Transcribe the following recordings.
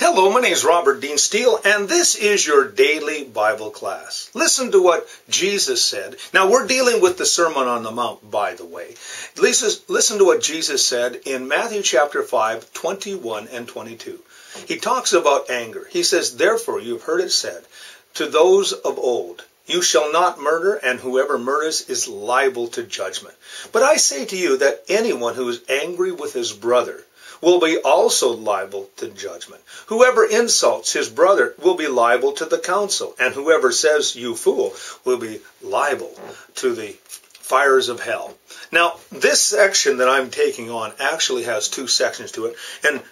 Hello, my name is Robert Dean Steele, and this is your daily Bible class. Listen to what Jesus said. Now, we're dealing with the Sermon on the Mount, by the way. Listen to what Jesus said in Matthew chapter 5, 21 and 22. He talks about anger. He says, "Therefore, you've heard it said to those of old, you shall not murder, and whoever murders is liable to judgment. But I say to you that anyone who is angry with his brother will be also liable to judgment. Whoever insults his brother will be liable to the council, and whoever says, 'You fool,' will be liable to the fires of hell." Now, this section that I'm taking on actually has two sections to it, and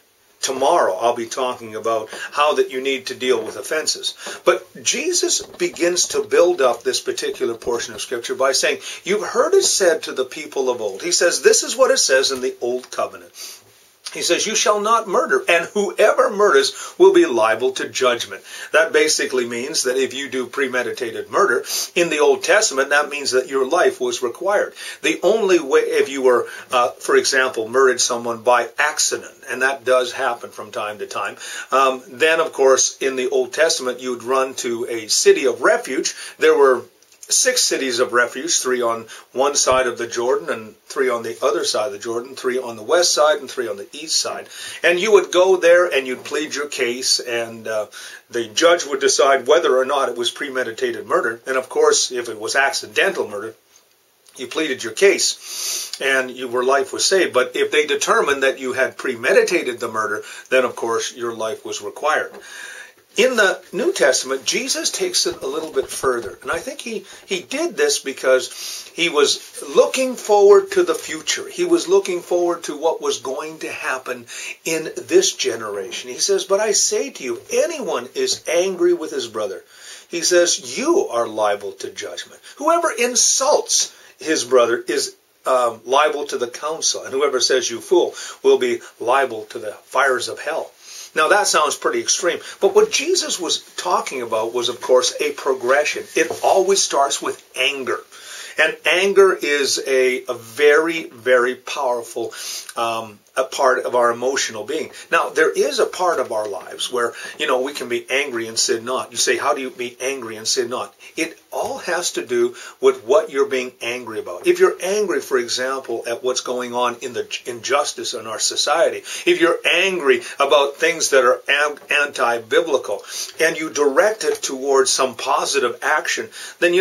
tomorrow I'll be talking about how that you need to deal with offenses. But Jesus begins to build up this particular portion of Scripture by saying, "You've heard it said to the people of old." He says, this is what it says in the Old Covenant. He says, "You shall not murder, and whoever murders will be liable to judgment." That basically means that if you do premeditated murder, in the Old Testament, that means that your life was required. The only way, if you were, for example, murdered someone by accident, and that does happen from time to time, then, of course, in the Old Testament, you'd run to a city of refuge. There were 6 cities of refuge, 3 on one side of the Jordan and 3 on the other side of the Jordan, 3 on the west side and 3 on the east side. And you would go there and you'd plead your case, and the judge would decide whether or not it was premeditated murder. And of course, if it was accidental murder, you pleaded your case and your life was saved. But if they determined that you had premeditated the murder, then of course your life was required. In the New Testament, Jesus takes it a little bit further. And I think he did this because he was looking forward to the future. He was looking forward to what was going to happen in this generation. He says, "But I say to you, anyone is angry with his brother." He says, "You are liable to judgment. Whoever insults his brother is liable to the council. And whoever says, 'You fool,' will be liable to the fires of hell." Now that sounds pretty extreme, but what Jesus was talking about was, of course, a progression. It always starts with anger. And anger is a very, very powerful a part of our emotional being. Now, there is a part of our lives where, we can be angry and sin not. You say, how do you be angry and sin not? It all has to do with what you're being angry about. If you're angry, for example, at what's going on in the injustice in our society, if you're angry about things that are anti-biblical, and you direct it towards some positive action, then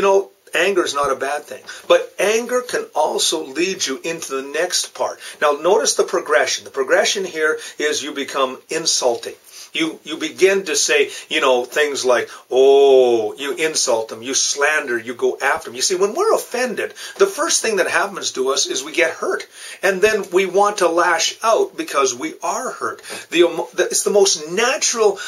anger is not a bad thing. But anger can also lead you into the next part. Now notice the progression. The progression here is you become insulting. You begin to say, things like, "Oh," you insult them, you slander, you go after them. You see, when we're offended, the first thing that happens to us is we get hurt. And then we want to lash out because we are hurt. It's the most natural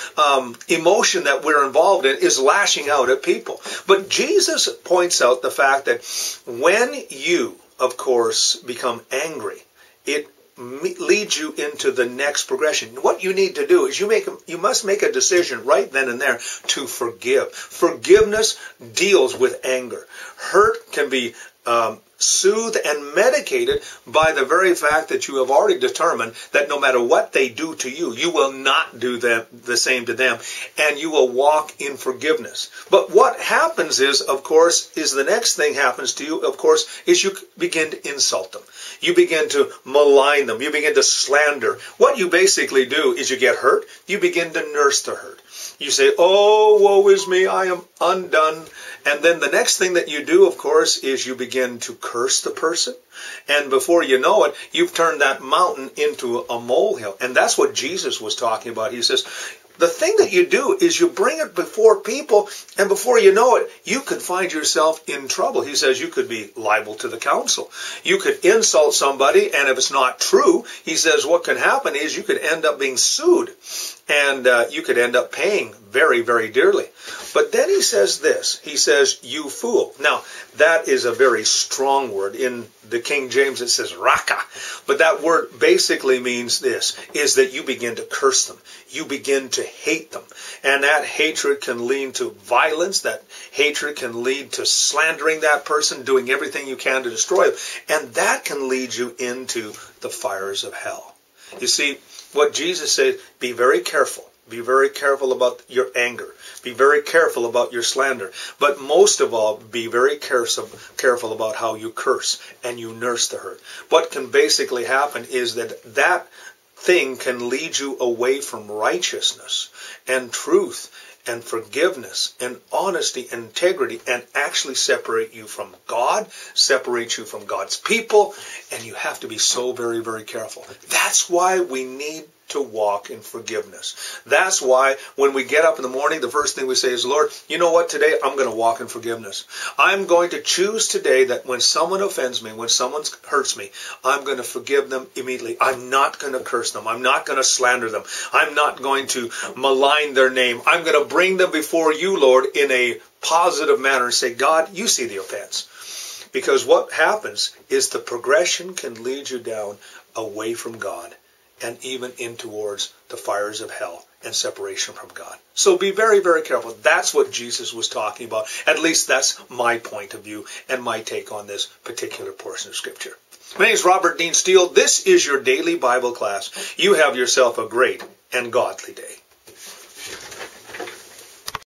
emotion that we're involved in is lashing out at people. But Jesus points out the fact that when you, of course, become angry, it leads you into the next progression. What you need to do is you must make a decision right then and there to forgive. Forgiveness deals with anger. Hurt can be soothed and medicated by the very fact that you have already determined that no matter what they do to you, you will not do the same to them, and you will walk in forgiveness. But what happens is, of course, the next thing happens to you, of course, is you begin to insult them. You begin to malign them. You begin to slander. What you basically do is you get hurt. You begin to nurse the hurt. You say, "Oh, woe is me, I am undone." And then the next thing that you do, of course, is you begin to curse the person. And before you know it, you've turned that mountain into a molehill. And that's what Jesus was talking about. He says, the thing that you do is you bring it before people, and before you know it, you could find yourself in trouble. He says you could be liable to the council. You could insult somebody, and if it's not true, he says what can happen is you could end up being sued, and you could end up paying very, very dearly. But then he says this. He says, "You fool." Now, that is a very strong word. In the King James, it says raka. But that word basically means this, is that you begin to curse them. You begin to hate them. And that hatred can lead to violence. That hatred can lead to slandering that person, doing everything you can to destroy them. And that can lead you into the fires of hell. You see, what Jesus said, be very careful. Be very careful about your anger. Be very careful about your slander. But most of all, be very careful about how you curse and you nurse the hurt. What can basically happen is that thing can lead you away from righteousness and truth and forgiveness and honesty and integrity, and actually separate you from God, separate you from God's people, and you have to be so very, very careful. That's why we need to walk in forgiveness. That's why when we get up in the morning, the first thing we say is, Lord, you know what, today I'm going to walk in forgiveness. I'm going to choose today that when someone offends me, when someone hurts me, I'm going to forgive them immediately. I'm not going to curse them. I'm not going to slander them. I'm not going to malign their name. I'm going to bring them before you, Lord, in a positive manner and say, God, you see the offense. Because what happens is the progression can lead you down away from God, and even in towards the fires of hell and separation from God. So be very, very careful. That's what Jesus was talking about. At least that's my point of view and my take on this particular portion of Scripture. My name is Robert Dean Steele. This is your daily Bible class. You have yourself a great and godly day.